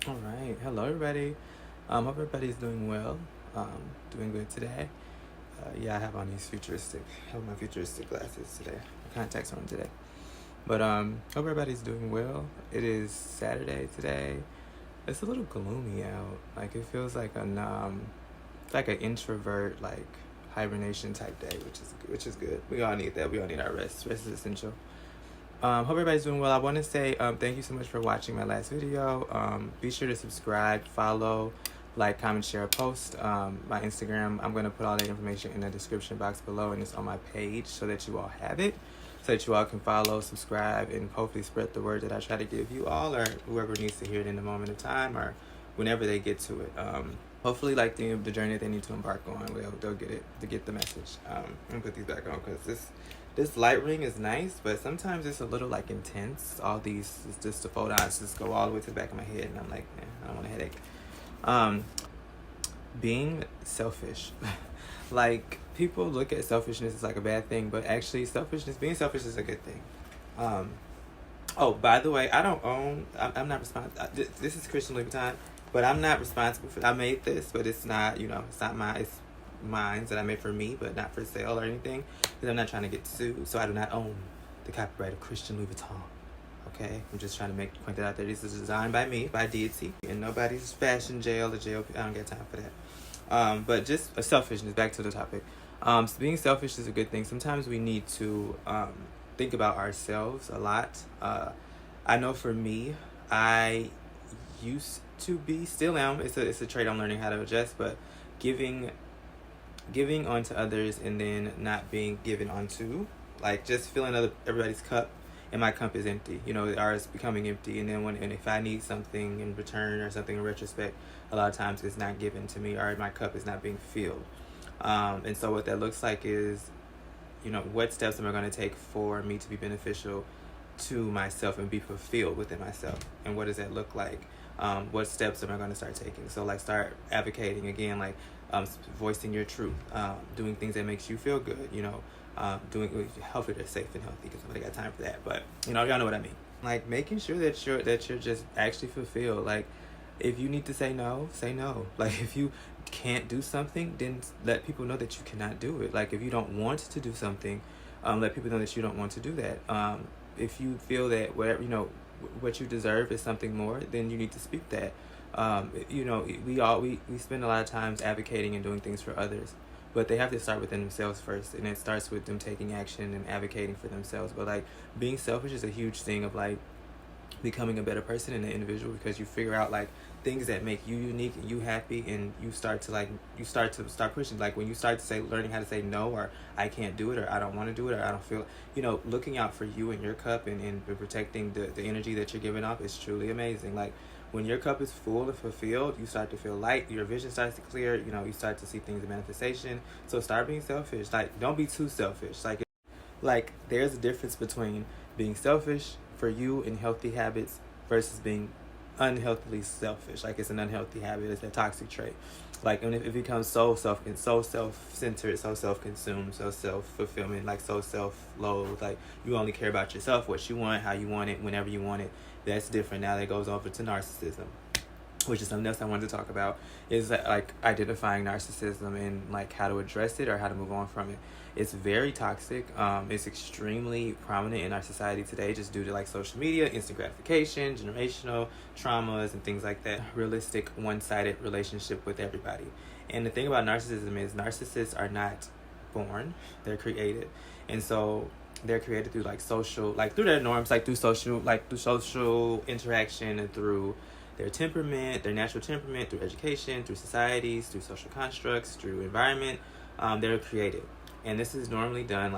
All right. Hello, everybody. Hope everybody's doing well. Doing good today. Yeah, I have on have my futuristic glasses today. My contacts on today. But hope everybody's doing well. It is Saturday today. It's a little gloomy out. Like it feels like it's like an introvert hibernation type day, which is good. We all need that. We all need our rest. Rest is essential. Hope everybody's doing well. I want to say thank you so much for watching my last video. Be sure to subscribe, follow, like, comment, share, post. My Instagram, I'm going to put all that information in the description box below, and it's on my page so that you all have it, so that you all can follow, subscribe, and hopefully spread the word that I try to give you all, or whoever needs to hear it in the moment of time or whenever they get to it. Hopefully, like the journey that they need to embark on, they'll get it, to get the message. I'm going to put these back on because this light ring is nice, but sometimes it's a little intense. All these, just the photons just go all the way to the back of my head, and I'm like, man, I don't want a headache. Being selfish. Like, people look at selfishness as like a bad thing, but actually being selfish is a good thing. Oh, by the way, I'm not responsible. This is Christian Louboutin, but I'm not responsible for, I made this, but it's not, it's not it's mine that I made for me, but not for sale or anything, because I'm not trying to get sued, so I do not own the copyright of Christian Louboutin. Okay, I'm just trying to point that out there. This is designed by me, by deity, and nobody's fashion jail or jail. I don't got time for that. But just a selfishness. Back to the topic. So being selfish is a good thing. Sometimes we need to think about ourselves a lot. I know for me, I used to be, still am. It's a trait I'm learning how to adjust. But giving onto others and then not being given onto, like just filling everybody's cup, and my cup is empty. Ours becoming empty, and then if I need something in return or something in retrospect, a lot of times it's not given to me, or my cup is not being filled. And so what that looks like is, what steps am I going to take for me to be beneficial to myself and be fulfilled within myself, and what does that look like? What steps am I going to start taking? So start advocating again, voicing your truth, doing things that makes you feel good, doing, hopefully they're safe and healthy, because nobody got time for that, but y'all know what I mean. Like, making sure that you're just actually fulfilled. Like, if you need to say no, say no. Like, if you can't do something, then let people know that you cannot do it. Like, if you don't want to do something, let people know that you don't want to do that. If you feel that what you deserve is something more, then you need to speak that. We spend a lot of times advocating and doing things for others, but they have to start within themselves first, and it starts with them taking action and advocating for themselves. But being selfish is a huge thing of becoming a better person and an individual, because you figure out things that make you unique and you happy, and you start to pushing. Like, when you start to learning how to say no, or I can't do it, or I don't want to do it, or I don't feel, looking out for you and your cup, and protecting the energy that you're giving off is truly amazing. Like, when your cup is full and fulfilled, you start to feel light, your vision starts to clear, you start to see things in manifestation. So start being selfish. Don't be too selfish. There's a difference between being selfish for you in healthy habits versus being unhealthily selfish. It's an unhealthy habit. It's a toxic trait. And if it becomes so self-centered, so self-consumed, so self-fulfillment, so self-loathed, you only care about yourself, what you want, how you want it, whenever you want it, that's different. Now that goes over to narcissism, which is something else I wanted to talk about, is identifying narcissism and how to address it or how to move on from it. It's very toxic. It's extremely prominent in our society today, just due to social media, instant gratification, generational traumas, and things like that. Realistic, one-sided relationship with everybody. And the thing about narcissism is narcissists are not born; they're created, and so they're created through social, through their norms, through social interaction, and through their temperament, their natural temperament, through education, through societies, through social constructs, through environment. They're created. And this is normally done,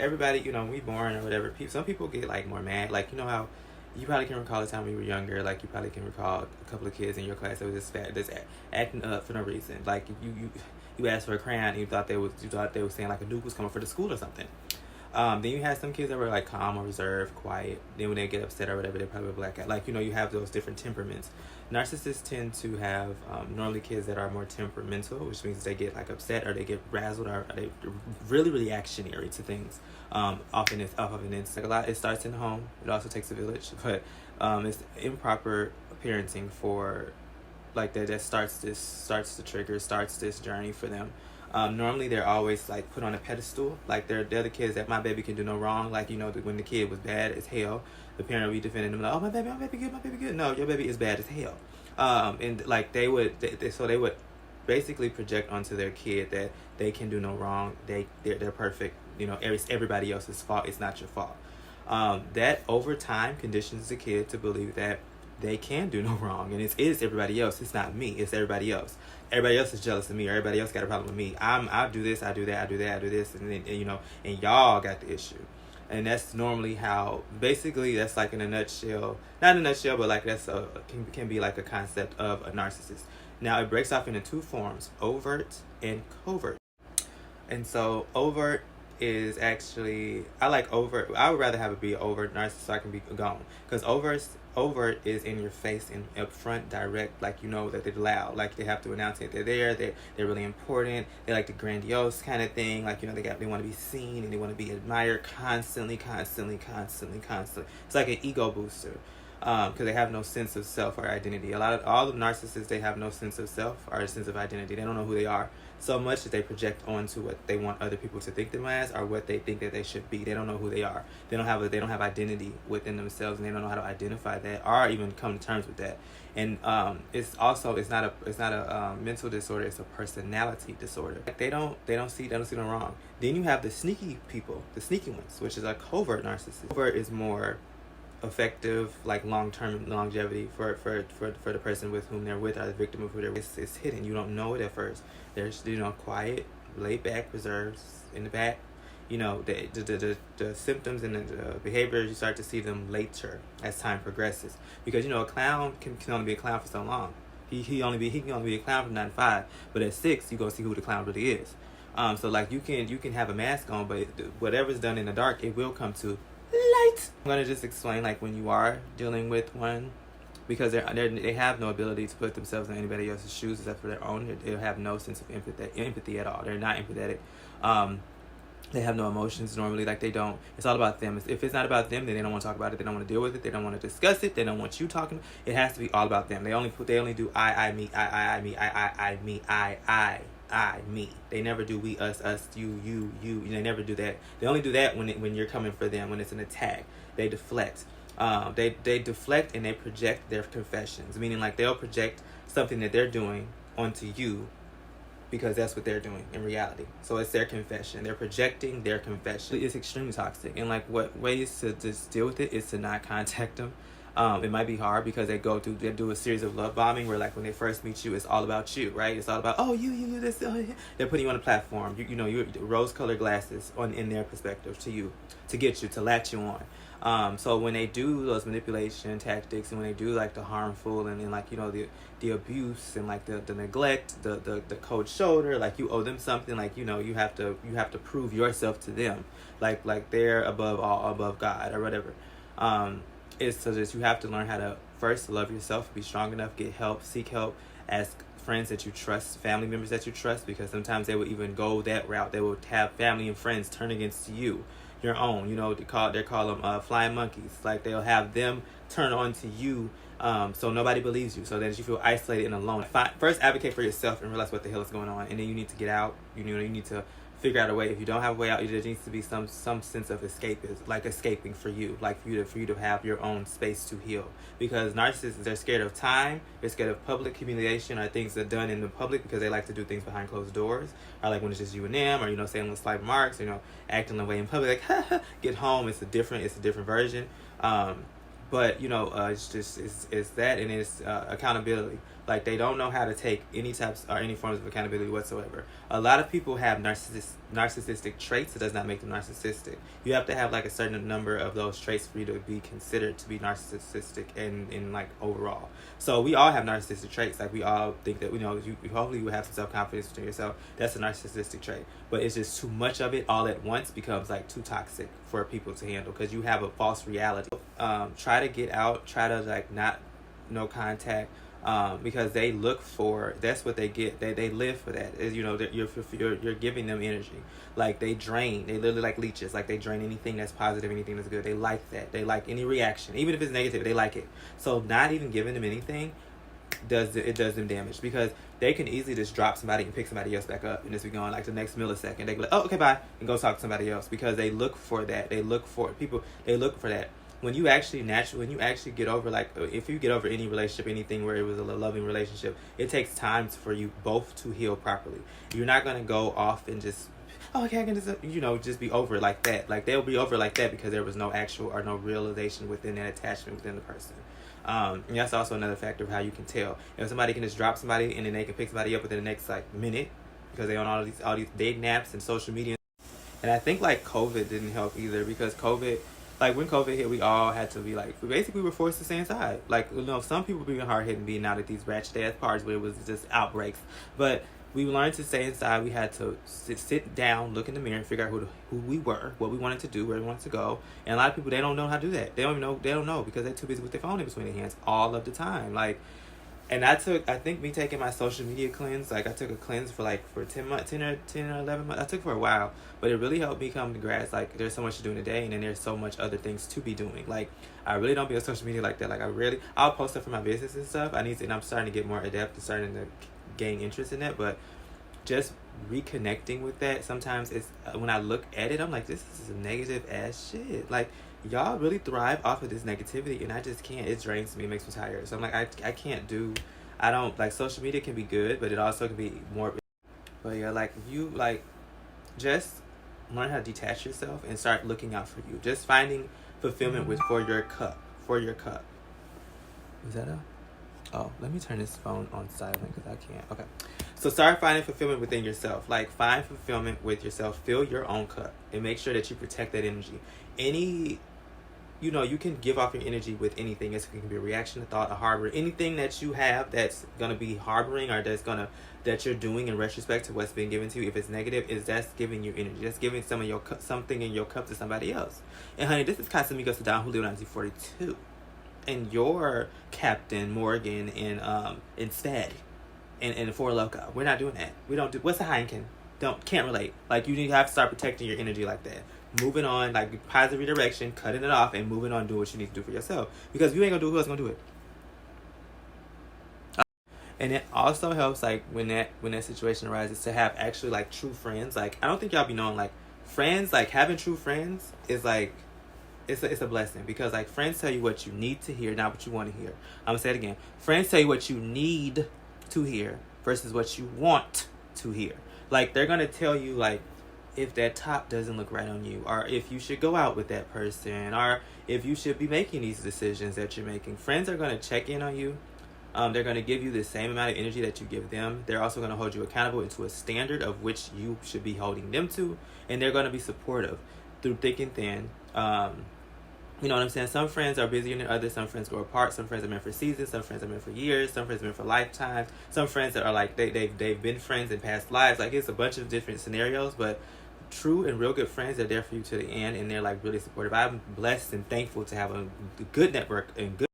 everybody, we born or whatever. Some people get more mad. How you probably can recall the time when you were younger. You probably can recall a couple of kids in your class that was just fat, just acting up for no reason. You asked for a crayon and you thought they were saying a nuke was coming for the school or something. Then you had some kids that were calm or reserved, quiet. Then when they get upset or whatever, they probably black out. You have those different temperaments. Narcissists tend to have normally kids that are more temperamental, which means they get upset, or they get razzled, or they really reactionary to things. Often it's a lot. It starts in the home. It also takes a village, but It's improper parenting for like that starts the trigger, starts this journey for them. Normally they're always like put on a pedestal, like they're the kids that my baby can do no wrong. Like, you know, when the kid was bad as hell, the parent will be defending them like, oh, my baby good, my baby good. No, your baby is bad as hell. And like they would basically project onto their kid that they can do no wrong, they're perfect, you know, everybody else's fault, it's not your fault. That over time conditions the kid to believe that they can do no wrong, and it is everybody else. It's not me. It's everybody else. Everybody else is jealous of me, or everybody else got a problem with me. I do this, I do that, I do that, I do this, and then, you know, and y'all got the issue. And that's normally how, basically, that's like in a nutshell, not in a nutshell, but like that's can be like a concept of a narcissist. Now it breaks off into two forms: overt and covert. And so overt is actually, I like overt. I would rather have it be an overt narcissist so I can be gone, because overt is in your face and up front, direct, like, you know that they're loud, like they have to announce it, they're there, they're really important, they like the grandiose kind of thing, like, you know, they want to be seen and they want to be admired constantly. It's like an ego booster, because they have no sense of self or identity. All the narcissists, they have no sense of self or a sense of identity. They don't know who they are, so much that they project onto what they want other people to think them as, or what they think that they should be. They don't know who they are. They don't have identity within themselves, and they don't know how to identify that or even come to terms with that. And it's not a mental disorder. It's a personality disorder. Like they don't see them wrong. Then you have the sneaky people, the sneaky ones, which is a covert narcissist. Covert is more effective, like long-term longevity for the person with whom they're with, or the victim of who they're with. It's hidden. You don't know it at first. There's, you know, quiet, laid back, reserves in the back. You know, the symptoms and the behaviors, you start to see them later as time progresses, because, you know, a clown can only be a clown for so long. He can only be a clown from 9 to 5, but at 6 you go see who the clown really is. So like you can have a mask on, but whatever's done in the dark, it will come to light. I'm gonna just explain, like, when you are dealing with one, because they have no ability to put themselves in anybody else's shoes except for their own. They have no sense of empathy at all. They're not empathetic. They have no emotions normally. Like, they don't. It's all about them. If it's not about them, then they don't want to talk about it. They don't want to deal with it. They don't want to discuss it. They don't want you talking. It has to be all about them. They only do I, me, I, me, I, me, I, me. They never do we, us, you. They never do that. They only do that when you're coming for them, when it's an attack. They deflect. They deflect and they project their confessions, meaning like they'll project something that they're doing onto you, because that's what they're doing in reality. So it's their confession. They're projecting their confession. It's extremely toxic. And like, what ways to just deal with it is to not contact them. It might be hard because they do a series of love bombing where, like, when they first meet you, it's all about you, right? It's all about, oh, you this, oh, yeah. They're putting you on a platform. You rose-colored glasses in their perspective to you, to get you, to latch you on. So when they do those manipulation tactics, and when they do like the harmful and then, like, you know, the abuse and like the neglect, the cold shoulder, like you owe them something, like, you know, you have to prove yourself to them, like they're above God or whatever. Is so that you have to learn how to first love yourself, be strong enough, get help, seek help, ask friends that you trust, family members that you trust, because sometimes they will even go that route. They will have family and friends turn against you, your own. You know, they call them flying monkeys. Like, they'll have them turn on to you, so nobody believes you, so that you feel isolated and alone. First, advocate for yourself and realize what the hell is going on, and then you need to get out. You need to figure out a way. If you don't have a way out, there needs to be some sense of escapism, like escaping for you, like for you to have your own space to heal. Because narcissists, they're scared of time, they're scared of public humiliation, or things that are done in the public, because they like to do things behind closed doors, or like when it's just you and them, or, you know, saying little slight marks, you know, acting the way in public, like, get home. It's a different version. But, you know, it's that, and it's accountability. Like, they don't know how to take any types or any forms of accountability whatsoever. A lot of people have narcissistic traits. It does not make them narcissistic. You have to have like a certain number of those traits for you to be considered to be narcissistic in like overall. So we all have narcissistic traits. Like, we all think that, you know, you hopefully you have some self-confidence within yourself. That's a narcissistic trait. But it's just too much of it all at once becomes like too toxic for people to handle, because you have a false reality. Try to get out. Try to like not no contact. because they look for, that's what they get. They live for that. Is, you know, that you're giving them energy. Like they literally like leeches. Like they drain anything that's positive, anything that's good. They like that. They like any reaction, even if it's negative. They like it. So not even giving them anything does them damage, because they can easily just drop somebody and pick somebody else back up and just be going like the next millisecond. They go like, oh, okay, bye, and go talk to somebody else, because they look for that. They look for people. They look for that. When you actually get over, like, if you get over any relationship, anything where it was a loving relationship, it takes time for you both to heal properly. You're not going to go off and just, oh, okay, I can just, just be over it like that. Like, they'll be over like that because there was no actual or no realization within that attachment within the person. And that's also another factor of how you can tell. If somebody can just drop somebody and then they can pick somebody up within the next, like, minute, because they on all these dating apps and social media. And I think, like, COVID didn't help either, because like, when COVID hit, we all had to be, like, we were forced to stay inside. Like, some people being hard-hitting, being out at these ratchet-ass parties where it was just outbreaks. But we learned to stay inside. We had to sit down, look in the mirror, and figure out who we were, what we wanted to do, where we wanted to go. And a lot of people, they don't know how to do that. They don't know because they're too busy with their phone in between their hands all of the time. Like, and I think me taking my social media cleanse, like, I took a cleanse for 10 or 11 months. I took it for a while, but it really helped me come to grasp, like, there's so much to do in a day, and then there's so much other things to be doing. Like, I really don't be on social media like that. Like, I'll post stuff for my business and stuff. And I'm starting to get more adept and starting to gain interest in that, but just reconnecting with that, sometimes it's, when I look at it, I'm like, this is some negative ass shit. Like, y'all really thrive off of this negativity, and I just can't. It drains me. It makes me tired. So I'm like, I can't do. I don't like, social media can be good, but it also can be more. But yeah, like, you, like, just learn how to detach yourself and start looking out for you. Just finding fulfillment for your cup. Is that up? Oh, let me turn this phone on silent because I can't. Okay. So start finding fulfillment within yourself. Like, find fulfillment with yourself. Fill your own cup and make sure that you protect that energy. You can give off your energy with anything. It can be a reaction, a thought, a harbor. Anything that you have that's going to be harboring, or that you're doing in retrospect to what's been given to you, if it's negative, that's giving you energy. That's giving something in your cup to somebody else. And honey, this is Casamigos Sedan, who live in 1942. And your Captain Morgan in Stead and Four Loko. We're not doing that. We don't do. What's the Heineken? Can't relate. Like, you have to start protecting your energy like that. Moving on, like, positive redirection, cutting it off, and moving on, do what you need to do for yourself. Because if you ain't gonna do it, who else gonna do it? And it also helps, like, when that situation arises, to have actually, like, true friends. Like, I don't think y'all be knowing, like, friends, like, having true friends is, like, it's a blessing, because, like, friends tell you what you need to hear, not what you want to hear. I'm gonna say it again. Friends tell you what you need to hear versus what you want to hear. Like, they're gonna tell you, like, if that top doesn't look right on you, or if you should go out with that person, or if you should be making these decisions that you're making. Friends are gonna check in on you. They're gonna give you the same amount of energy that you give them. They're also gonna hold you accountable into a standard of which you should be holding them to, and they're gonna be supportive through thick and thin. You know what I'm saying? Some friends are busier than others. Some friends grow apart. Some friends are meant for seasons. Some friends are meant for years. Some friends are meant for lifetimes. Some friends that are like, they've been friends in past lives. Like, it's a bunch of different scenarios, but true and real good friends are there for you to the end, and they're, like, really supportive. I'm blessed and thankful to have a good network and good.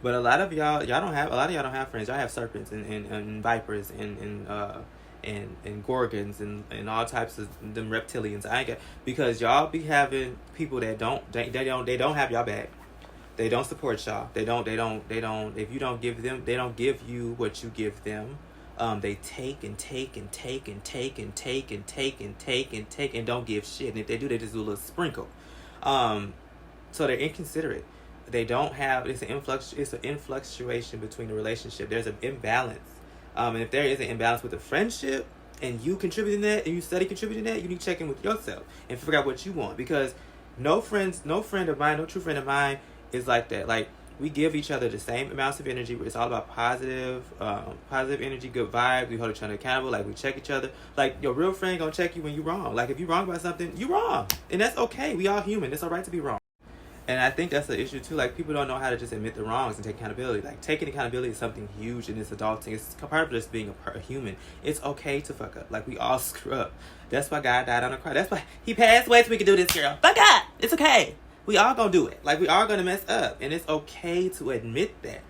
But a lot of y'all don't have friends. Y'all have serpents and vipers and gorgons and all types of them reptilians. Because y'all be having people that don't have y'all back. They don't support y'all. They don't if you don't give them, they don't give you what you give them. They take and take and take and take and take and take and take and take and don't give shit. And if they do, they just do a little sprinkle. So they're inconsiderate. They don't have, it's an influctuation between the relationship. There's an imbalance. And if there is an imbalance with the friendship, and you contributing that, and you study contributing that, you need to check in with yourself and figure out what you want. Because no true friend of mine is like that. Like, we give each other the same amounts of energy. It's all about positive energy, good vibes. We hold each other accountable. Like, we check each other. Like, your real friend gonna check you when you're wrong. Like, if you're wrong about something, you're wrong. And that's okay. We all human. It's all right to be wrong. And I think that's the issue, too. Like, people don't know how to just admit the wrongs and take accountability. Like, taking accountability is something huge in this adulting. It's part of just being a human. It's okay to fuck up. Like, we all screw up. That's why God died on the cross. That's why he passed away so we could do this, girl. Fuck up! It's okay. We all gonna do it. Like, we all gonna mess up. And it's okay to admit that.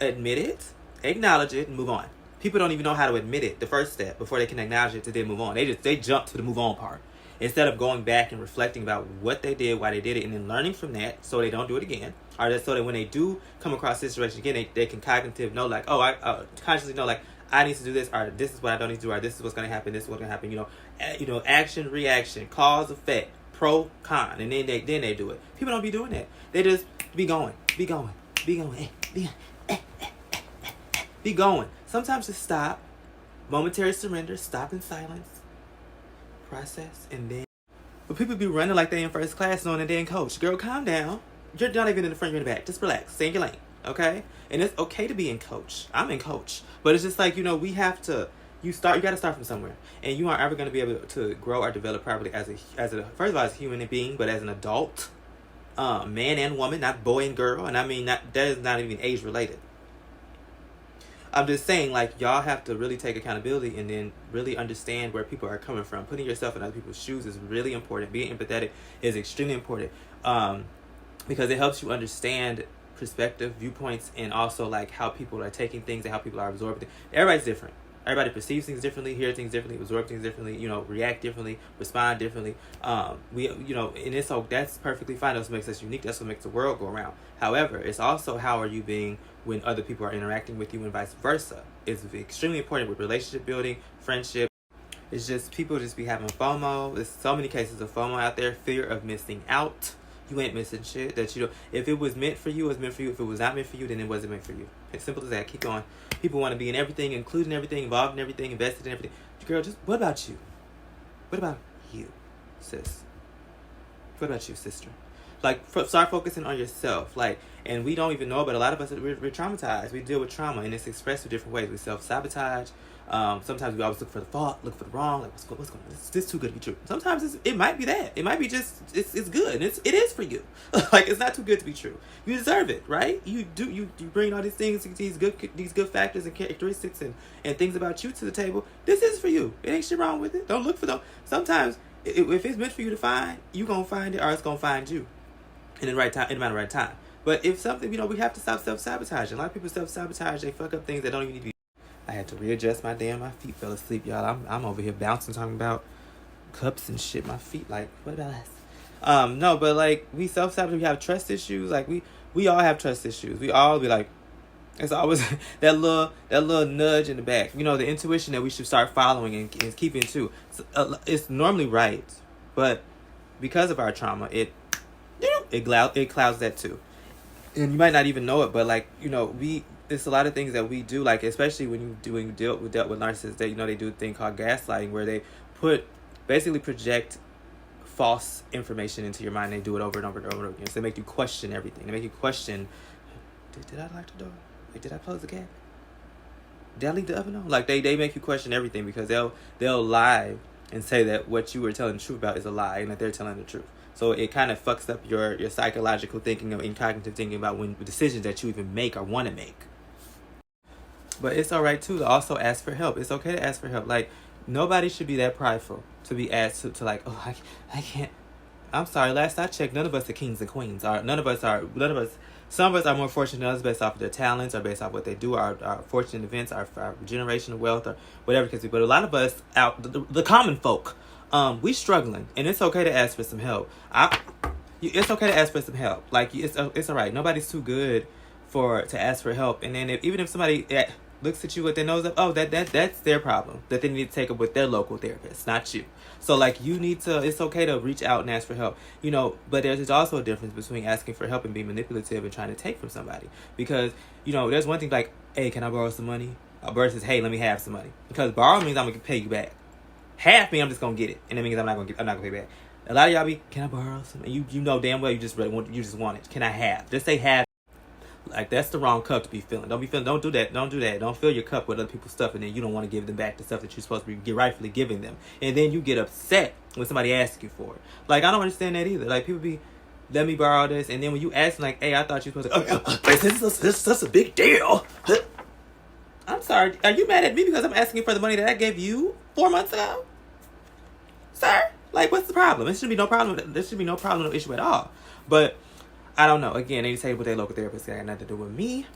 Admit it. acknowledge it and move on. People don't even know how to admit it, the first step, before they can acknowledge it to then move on. They jump to the move on part instead of going back and reflecting about what they did, why they did it, and then learning from that so they don't do it again. Or that so that when they do come across this situation again, they can cognitive know, like, oh, I consciously know, like, I need to do this, or this is what I don't need to do, or this is what's going to happen, this is what's going to happen, action, reaction, cause, effect, pro, con, and then they do it. People don't be doing that. They just be going. Sometimes just stop, momentary surrender, stop in silence, process, and then. But people be running like they in first class knowing that they in coach. Girl, calm down. You're not even in the front, you're in the back. Just relax, stay in your lane, okay? And it's okay to be in coach. I'm in coach, but it's just like, we have to. You got to start from somewhere, and you aren't ever going to be able to grow or develop properly as a first of all as a human being, but as an adult, man and woman, not boy and girl, and I mean that is not even age related. I'm just saying, like, y'all have to really take accountability and then really understand where people are coming from. Putting yourself in other people's shoes is really important. Being empathetic is extremely important, because it helps you understand perspective, viewpoints, and also like how people are taking things and how people are absorbing things. Everybody's different. Everybody perceives things differently, hear things differently, absorb things differently, react differently, respond differently. And it's so that's perfectly fine. That's what makes us unique. That's what makes the world go around. However, it's also how are you being when other people are interacting with you and vice versa. It's extremely important with relationship building, friendship. It's just people just be having FOMO. There's so many cases of FOMO out there, fear of missing out. You ain't missing shit. If it was meant for you, it was meant for you. If it was not meant for you, then it wasn't meant for you. It's simple as that. Keep going. People want to be in everything, including everything, involved in everything, invested in everything. Girl, just what about you? What about you, sis? What about you, sister? Like, start focusing on yourself. Like, and we don't even know, but a lot of us, we're traumatized. We deal with trauma, and it's expressed in different ways. We self-sabotage. Sometimes we always look for the fault, look for the wrong. Like, what's going on? This too good to be true. Sometimes it might be that. It might be just, it's good. And it is for you. Like, it's not too good to be true. You deserve it, right? You bring all these things, these good factors and characteristics and things about you to the table. This is for you. It ain't shit wrong with it. Don't look for them. Sometimes, if it's meant for you to find, you gonna find it, or it's gonna find you in the right time, in the right time. But if something, we have to stop self-sabotaging. A lot of people self-sabotage. They fuck up things that don't even need to be. I had to readjust my feet fell asleep, y'all. I'm over here bouncing, talking about cups and shit. My feet, like, what about us? No, but like, we self-sabotage. We have trust issues. Like, we all have trust issues. We all be like, it's always that little nudge in the back. The intuition that we should start following and keeping too. It's normally right, but because of our trauma, it clouds that too. And you might not even know it, but like, it's a lot of things that we do, like, especially when you dealt with narcissists, that they do a thing called gaslighting, where they basically project false information into your mind. They do it over and over and over again. So they make you question everything. They make you question, did I lock the door? Like, did I close the cabinet? Did I leave the oven on? Like, they make you question everything, because they'll lie and say that what you were telling the truth about is a lie and that they're telling the truth. So it kind of fucks up your psychological thinking and cognitive thinking about when decisions that you even make or want to make. But it's all right too to also ask for help. It's okay to ask for help. Like, nobody should be that prideful to be asked to like, oh, I can't. I'm sorry. Last I checked, none of us are kings and queens. Some of us are more fortunate than others based off of their talents or based off what they do, our fortunate events, our generational wealth, or whatever it can be. But a lot of us the common folk, we struggling, and it's okay to ask for some help. It's okay to ask for some help. Like, it's all right. Nobody's too good to ask for help. And then even if somebody looks at you with their nose up, oh, that's their problem, that they need to take up with their local therapist, not you. So like, it's okay to reach out and ask for help, but there's also a difference between asking for help and being manipulative and trying to take from somebody. Because, there's one thing like, hey, can I borrow some money? Versus, hey, let me have some money. Because borrow means I'm going to pay you back. Half means I'm just going to get it. And that means I'm not going to pay back. A lot of y'all can I borrow some? And you know damn well you just want it. Can I have? Just say have. Like, that's the wrong cup to be filling. Don't do that. Don't fill your cup with other people's stuff, and then you don't want to give them back the stuff that you're supposed to be rightfully giving them. And then you get upset when somebody asks you for it. Like, I don't understand that either. Like, people be, let me borrow this, and then when you ask, like, hey, I thought you were supposed to, this is a big deal. I'm sorry. Are you mad at me because I'm asking you for the money that I gave you 4 months ago? Sir? Like, what's the problem? There should be no problem. There should be no problem, no issue at all. But I don't know. Again, they say with their local therapist, that got nothing to do with me.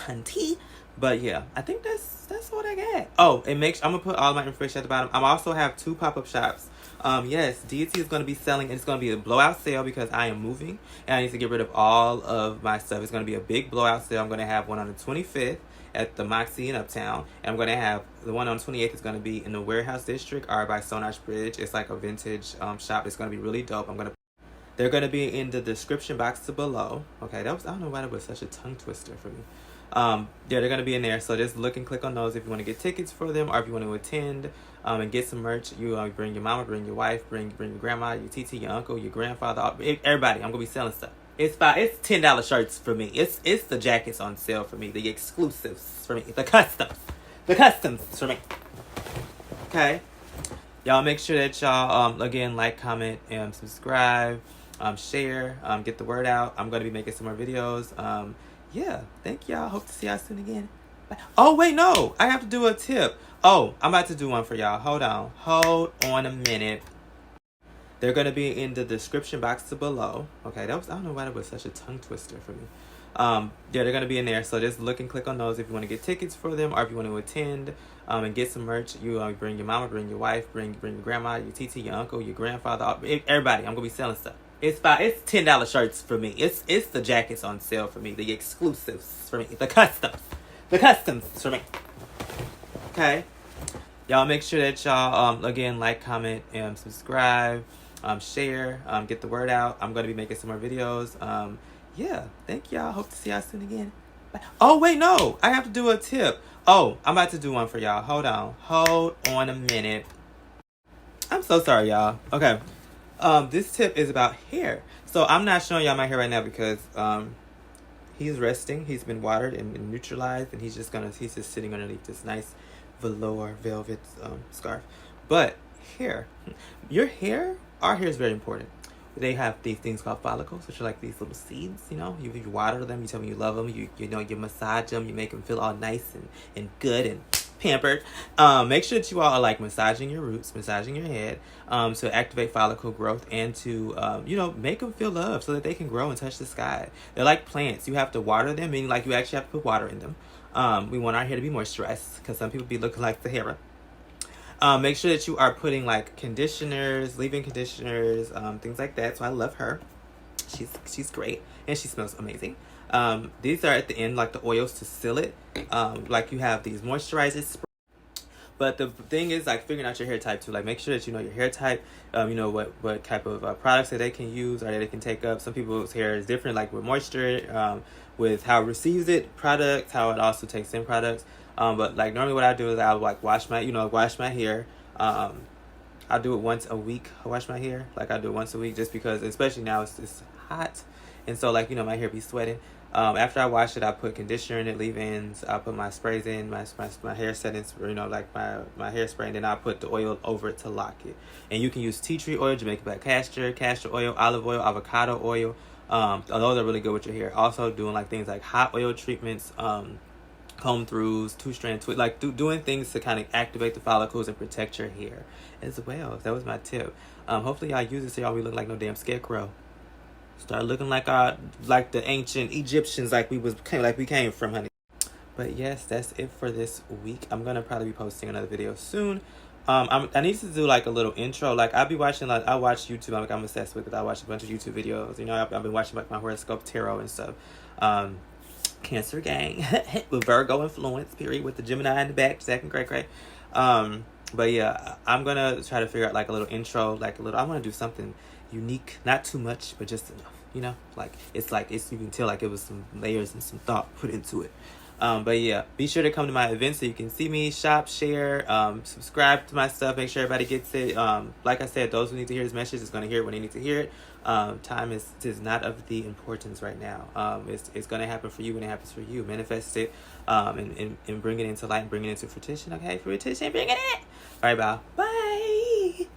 cunty. But yeah, I think that's what I got. Oh, and I'm gonna put all my information at the bottom. I also have 2 pop-up shops. Yes, Deity is gonna be selling, and it's gonna be a blowout sale because I am moving and I need to get rid of all of my stuff. It's gonna be a big blowout sale. I'm gonna have one on the 25th at the Moxie in Uptown, and I'm gonna have the one on the 28th is gonna be in the Warehouse District or by Sonage Bridge. It's like a vintage shop. It's gonna be really dope. They're gonna be in the description box below. Okay, I don't know why that was such a tongue twister for me. Yeah, they're gonna be in there, so just look and click on those if you want to get tickets for them, or if you want to attend and get some merch. You bring your mama, bring your wife, bring your grandma, your TT, your uncle, your grandfather, everybody. I'm gonna be selling stuff. It's $10 shirts for me. It's the jackets on sale for me, the exclusives for me, the customs for me. Okay, y'all make sure that y'all again like, comment, and subscribe, share, get the word out. I'm gonna be making some more videos. Yeah, thank y'all. Hope to see y'all soon again. Bye. Oh, wait, no. I have to do a tip. Oh, I'm about to do one for y'all. Hold on a minute. They're going to be in the description box below. Okay, I don't know why that was such a tongue twister for me. Yeah, they're going to be in there, so just look and click on those if you want to get tickets for them, or if you want to attend and get some merch. You bring your mama, bring your wife, bring your grandma, your TT, your uncle, your grandfather, everybody. I'm going to be selling stuff. It's $10 shirts for me. It's the jackets on sale for me, the exclusives for me, the customs for me. Okay, y'all make sure that y'all again like, comment, and subscribe, share, get the word out. I'm gonna be making some more videos. Yeah, thank y'all. Hope to see y'all soon again. Bye. Oh, wait, no, I have to do a tip. Oh, I'm about to do one for y'all. Hold on a minute. I'm so sorry, y'all. Okay. This tip is about hair. So I'm not showing y'all my hair right now because he's resting. He's been watered and neutralized, and he's just sitting underneath this nice velour velvet scarf. But our hair is very important. They have these things called follicles, which are like these little seeds. You know, you water them. You tell me you love them. You massage them. You make them feel all nice and good and pampered. Make sure that you all are like massaging your roots, massaging your head, to activate follicle growth and to make them feel love so that they can grow and touch the sky. They're like plants. You have to water them, meaning like you actually have to put water in them. We want our hair to be moisturized because some people be looking like Sahara. Make sure that you are putting like conditioners, leave-in conditioners, things like that. So I love her. She's great and she smells amazing. These are at the end like the oils to seal it. Like you have these moisturizers. But the thing is like figuring out your hair type too. Like make sure that you know your hair type. You know what type of products that they can use or that they can take up. Some people's hair is different, like with moisture, with how it receives it, products, how it also takes in products. But like normally what I do is I'll like wash my hair. I'll do it once a week. I wash my hair. Like I do it once a week just because, especially now it's hot. And so like, my hair be sweating. After I wash it, I put conditioner in it, leave-ins. I put my sprays in, my hair settings, like my hairspray, and then I put the oil over it to lock it. And you can use tea tree oil, Jamaican black castor oil, olive oil, avocado oil. Those are really good with your hair. Also doing like things like hot oil treatments, comb throughs, 2-strand twist, like doing things to kind of activate the follicles and protect your hair as well. That was my tip. Hopefully y'all use it so y'all be looking like no damn scarecrow. Start looking like the ancient Egyptians, like we came from, honey. But yes, that's it for this week. I'm gonna probably be posting another video soon. I need to do like a little intro. Like I watch YouTube. I'm obsessed with it. I watch a bunch of YouTube videos. I've been watching like my horoscope, tarot, and stuff. Cancer gang with Virgo influence, period, with the Gemini in the back, second cray. But yeah, I'm gonna try to figure out like a little intro, I want to do something unique, not too much, but just enough, like you can tell like it was some layers and some thought put into it. But yeah, be sure to come to my event so you can see me, shop, share, subscribe to my stuff, make sure everybody gets it. Like I said, those who need to hear this message is going to hear it when they need to hear it. Time is not of the importance right now. It's going to happen for you when it happens for you. Manifest it, and bring it into light and bring it into fruition. Okay, fruition, bring it in. All right, bye.